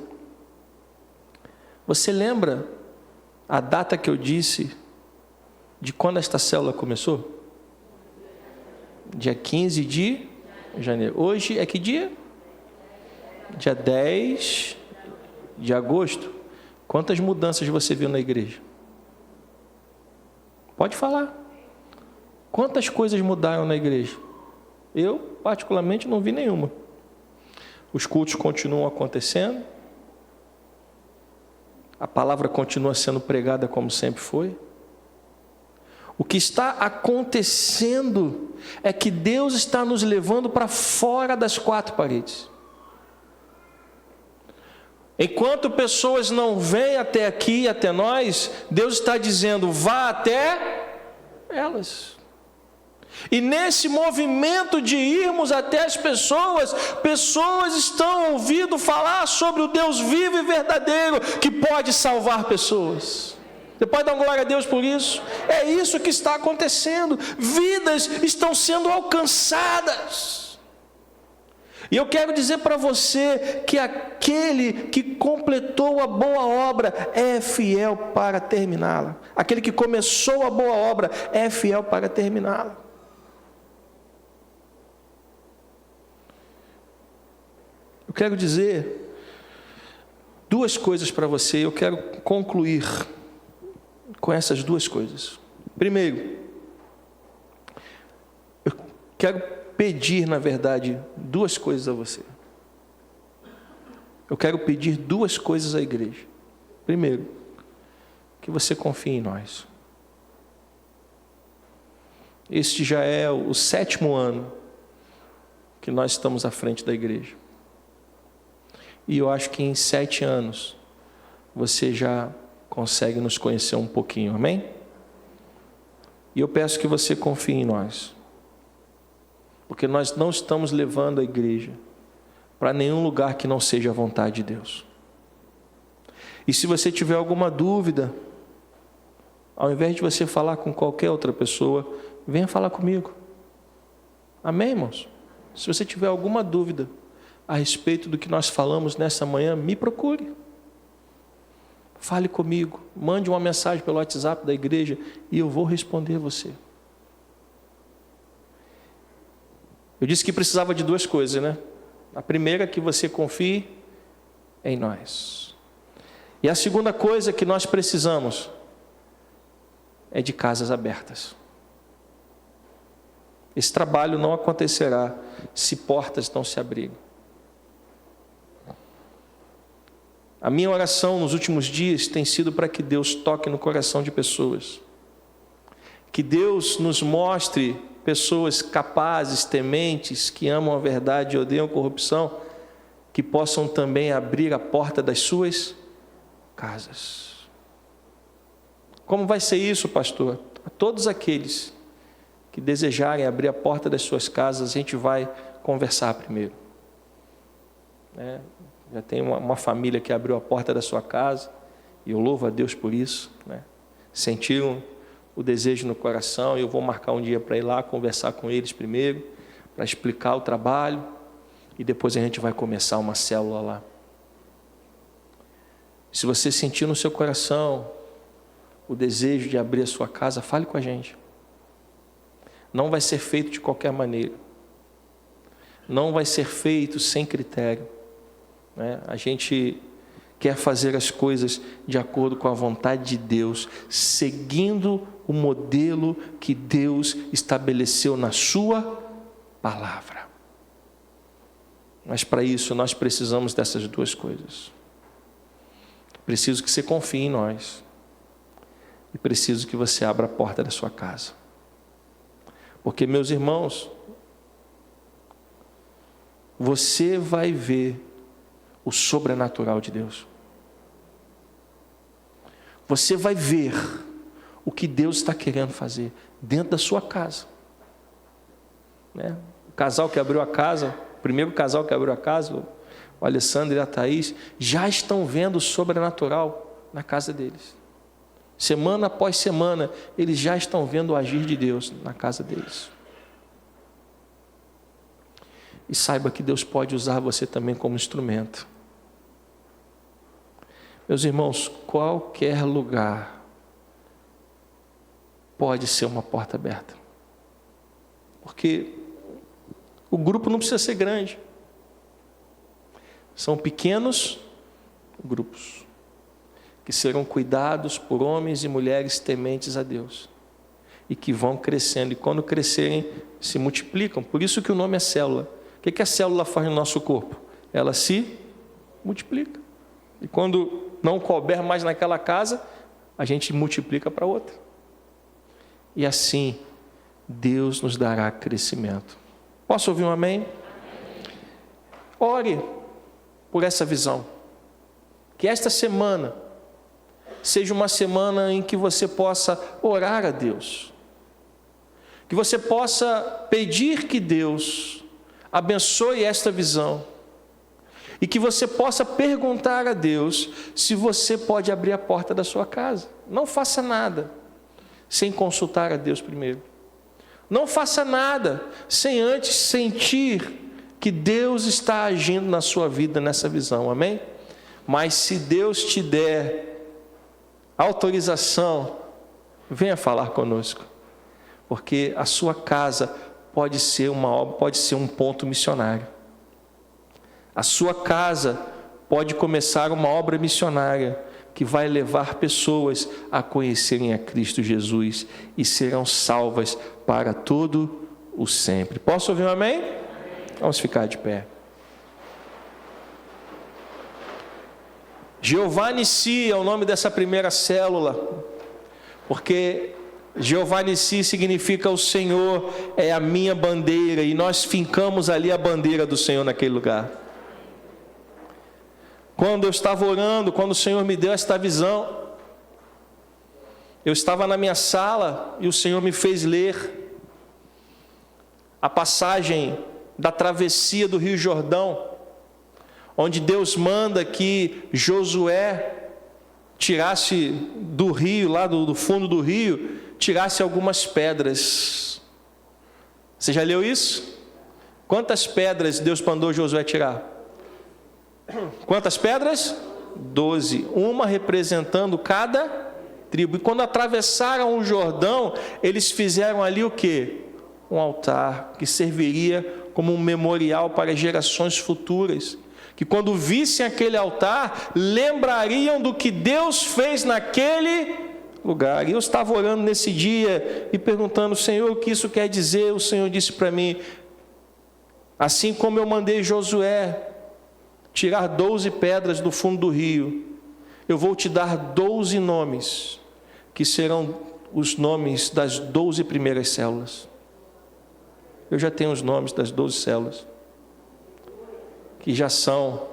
Você lembra a data que eu disse de quando esta célula começou? Dia 15 de janeiro. Hoje é que dia? Dia 10 de agosto. Quantas mudanças você viu na igreja? Pode falar. Quantas coisas mudaram na igreja? Eu, particularmente, não vi nenhuma. Os cultos continuam acontecendo. A palavra continua sendo pregada como sempre foi. O que está acontecendo é que Deus está nos levando para fora das quatro paredes. Enquanto pessoas não vêm até aqui, até nós, Deus está dizendo, vá até elas. E nesse movimento de irmos até as pessoas, pessoas estão ouvindo falar sobre o Deus vivo e verdadeiro, que pode salvar pessoas. Você pode dar glória a Deus por isso? É isso que está acontecendo. Vidas estão sendo alcançadas. E eu quero dizer para você que aquele que completou a boa obra é fiel para terminá-la. Aquele que começou a boa obra é fiel para terminá-la. Eu quero dizer duas coisas para você. Eu quero concluir com essas duas coisas. Primeiro, eu quero pedir, na verdade, duas coisas a você. Eu quero pedir duas coisas à igreja. Primeiro, que você confie em nós. Este já é o 7º ano que nós estamos à frente da igreja. E eu acho que em 7 anos você já consegue nos conhecer um pouquinho, amém? E eu peço que você confie em nós. Porque nós não estamos levando a igreja para nenhum lugar que não seja a vontade de Deus. E se você tiver alguma dúvida, ao invés de você falar com qualquer outra pessoa, venha falar comigo. Amém, irmãos? Se você tiver alguma dúvida a respeito do que nós falamos nessa manhã, me procure. Fale comigo, mande uma mensagem pelo WhatsApp da igreja e eu vou responder você. Eu disse que precisava de duas coisas, né? A primeira é que você confie em nós. E a segunda coisa que nós precisamos é de casas abertas. Esse trabalho não acontecerá se portas não se abrirem. A minha oração nos últimos dias tem sido para que Deus toque no coração de pessoas. Que Deus nos mostre pessoas capazes, tementes, que amam a verdade e odeiam a corrupção, que possam também abrir a porta das suas casas. Como vai ser isso, pastor? A todos aqueles que desejarem abrir a porta das suas casas, a gente vai conversar primeiro. Já tem uma família que abriu a porta da sua casa, e eu louvo a Deus por isso, né? Sentiram o desejo no coração, e eu vou marcar um dia para ir lá conversar com eles primeiro, para explicar o trabalho, e depois a gente vai começar uma célula lá. Se você sentir no seu coração o desejo de abrir a sua casa, fale com a gente. Não vai ser feito de qualquer maneira. Não vai ser feito sem critério. A gente quer fazer as coisas de acordo com a vontade de Deus, seguindo o modelo que Deus estabeleceu na sua palavra. Mas para isso nós precisamos dessas duas coisas. Preciso que você confie em nós. E preciso que você abra a porta da sua casa. Porque, meus irmãos, você vai ver o sobrenatural de Deus. Você vai ver o que Deus está querendo fazer dentro da sua casa. O casal que abriu a casa, o primeiro casal que abriu a casa, o Alessandro e a Thaís, já estão vendo o sobrenatural na casa deles. Semana após semana, eles já estão vendo o agir de Deus na casa deles. E saiba que Deus pode usar você também como instrumento. Meus irmãos, qualquer lugar pode ser uma porta aberta. Porque O grupo não precisa ser grande. São pequenos grupos que serão cuidados por homens e mulheres tementes a Deus e que vão crescendo, e quando crescerem, se multiplicam. Por isso que o nome é célula. O que a célula faz no nosso corpo? Ela se multiplica. E quando não couber mais naquela casa, a gente multiplica para outra. E assim, Deus nos dará crescimento. Posso ouvir um amém? Ore por essa visão. Que esta semana seja uma semana em que você possa orar a Deus. Que você possa pedir que Deus abençoe esta visão. E que você possa perguntar a Deus se você pode abrir a porta da sua casa. Não faça nada sem consultar a Deus primeiro. Não faça nada sem antes sentir que Deus está agindo na sua vida nessa visão, amém? Mas se Deus te der autorização, venha falar conosco, porque a sua casa pode ser uma obra, pode ser um ponto missionário. A sua casa pode começar uma obra missionária que vai levar pessoas a conhecerem a Cristo Jesus e serão salvas para todo o sempre. Posso ouvir um amém? Vamos ficar de pé. Jeová Nissi é o nome dessa primeira célula, porque Jeová Nissi significa o Senhor é a minha bandeira, e nós fincamos ali a bandeira do Senhor naquele lugar. Quando eu estava orando, quando o Senhor me deu esta visão, eu estava na minha sala e o Senhor me fez ler a passagem da travessia do Rio Jordão, onde Deus manda que Josué tirasse do rio, lá do fundo do rio, tirasse algumas pedras. Você já leu isso? Quantas pedras Deus mandou Josué tirar? Quantas pedras? 12, uma representando cada tribo. E quando atravessaram o Jordão, eles fizeram ali o quê? Um altar que serviria como um memorial para gerações futuras, que quando vissem aquele altar, lembrariam do que Deus fez naquele lugar. E eu estava orando nesse dia e perguntando: Senhor, o que isso quer dizer? O Senhor disse para mim: assim como eu mandei Josué tirar 12 pedras do fundo do rio, eu vou te dar 12 nomes, que serão os nomes das 12 primeiras células. Eu já tenho os nomes das 12 células, que já são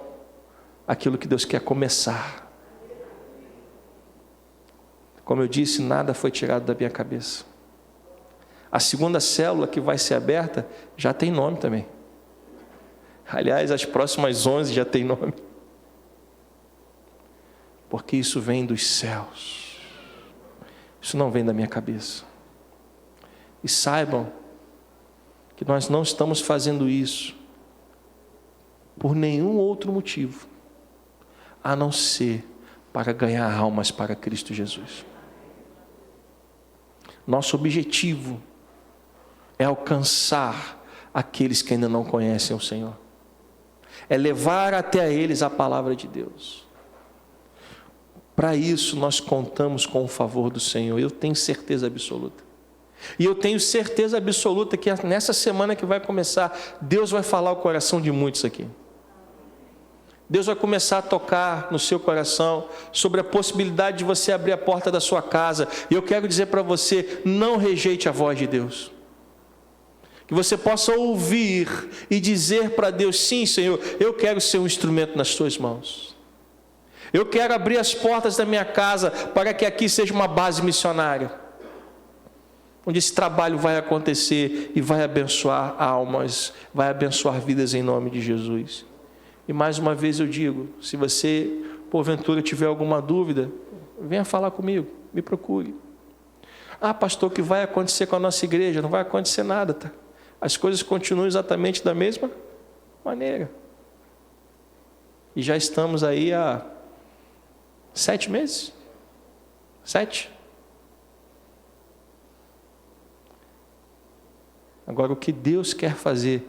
aquilo que Deus quer começar. Como eu disse, nada foi tirado da minha cabeça. A segunda célula que vai ser aberta já tem nome também. Aliás, as próximas 11 já tem nome. Porque isso vem dos céus. Isso não vem da minha cabeça. E saibam que nós não estamos fazendo isso por nenhum outro motivo, a não ser para ganhar almas para Cristo Jesus. Nosso objetivo é alcançar aqueles que ainda não conhecem o Senhor. É levar até a eles a palavra de Deus. Para isso nós contamos com o favor do Senhor, eu tenho certeza absoluta. E eu tenho certeza absoluta que nessa semana que vai começar, Deus vai falar o coração de muitos aqui. Deus vai começar a tocar no seu coração sobre a possibilidade de você abrir a porta da sua casa. E eu quero dizer para você, não rejeite a voz de Deus. Que você possa ouvir e dizer para Deus: sim, Senhor, eu quero ser um instrumento nas tuas mãos. Eu quero abrir as portas da minha casa para que aqui seja uma base missionária, onde esse trabalho vai acontecer e vai abençoar almas, vai abençoar vidas em nome de Jesus. E mais uma vez eu digo, se você porventura tiver alguma dúvida, venha falar comigo, me procure. Ah, pastor, o que vai acontecer com a nossa igreja? Não vai acontecer nada, tá? As coisas continuam exatamente da mesma maneira. E já estamos aí há 7 meses. 7. Agora, o que Deus quer fazer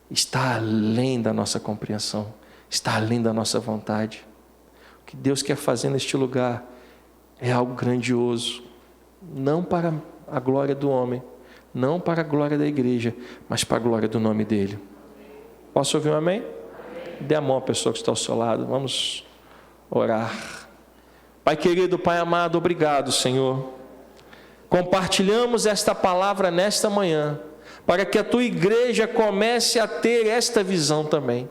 está além da nossa compreensão, está além da nossa vontade. O que Deus quer fazer neste lugar é algo grandioso, não para a glória do homem, não para a glória da igreja, mas para a glória do nome dEle. Posso ouvir um amém? Dê a mão à pessoa que está ao seu lado, vamos orar. Pai querido, Pai amado, obrigado, Senhor. Compartilhamos esta palavra nesta manhã, para que a tua igreja comece a ter esta visão também,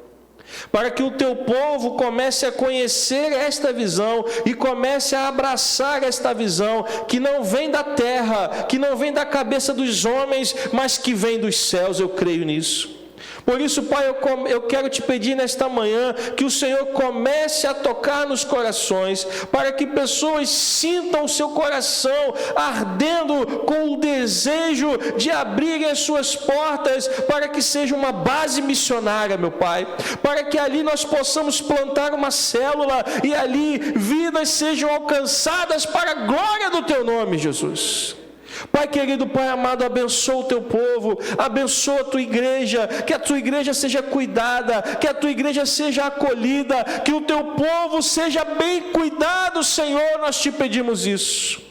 para que o teu povo comece a conhecer esta visão e comece a abraçar esta visão, que não vem da terra, que não vem da cabeça dos homens, mas que vem dos céus. Eu creio nisso. Por isso, Pai, eu quero te pedir nesta manhã que o Senhor comece a tocar nos corações, para que pessoas sintam o seu coração ardendo com o desejo de abrirem as suas portas, para que seja uma base missionária, meu Pai, para que ali nós possamos plantar uma célula e ali vidas sejam alcançadas para a glória do teu nome, Jesus. Pai querido, Pai amado, abençoa o teu povo, abençoa a tua igreja, que a tua igreja seja cuidada, que a tua igreja seja acolhida, que o teu povo seja bem cuidado, Senhor, nós te pedimos isso.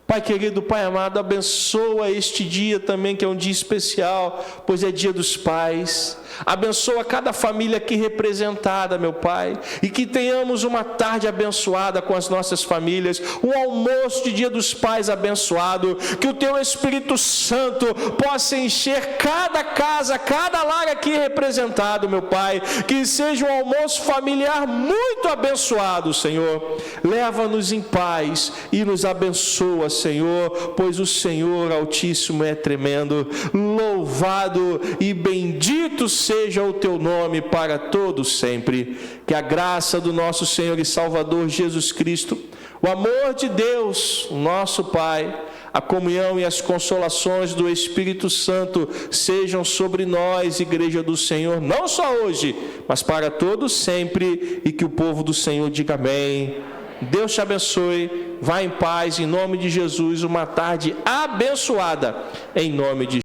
Pai querido, Pai amado, abençoa este dia também, que é um dia especial, pois é dia dos pais. Abençoa cada família aqui representada, meu Pai, e que tenhamos uma tarde abençoada com as nossas famílias, um almoço de dia dos pais abençoado, que o teu Espírito Santo possa encher cada casa, cada lar aqui representado, meu Pai, que seja um almoço familiar muito abençoado, Senhor. Leva-nos em paz e nos abençoa, Senhor, pois o Senhor Altíssimo é tremendo. Louvado e bendito seja o teu nome para todos sempre. Que a graça do nosso Senhor e Salvador Jesus Cristo, o amor de Deus, nosso Pai, a comunhão e as consolações do Espírito Santo sejam sobre nós, igreja do Senhor, não só hoje, mas para todos sempre, e que o povo do Senhor diga amém. Deus te abençoe, vá em paz, em nome de Jesus, uma tarde abençoada, em nome de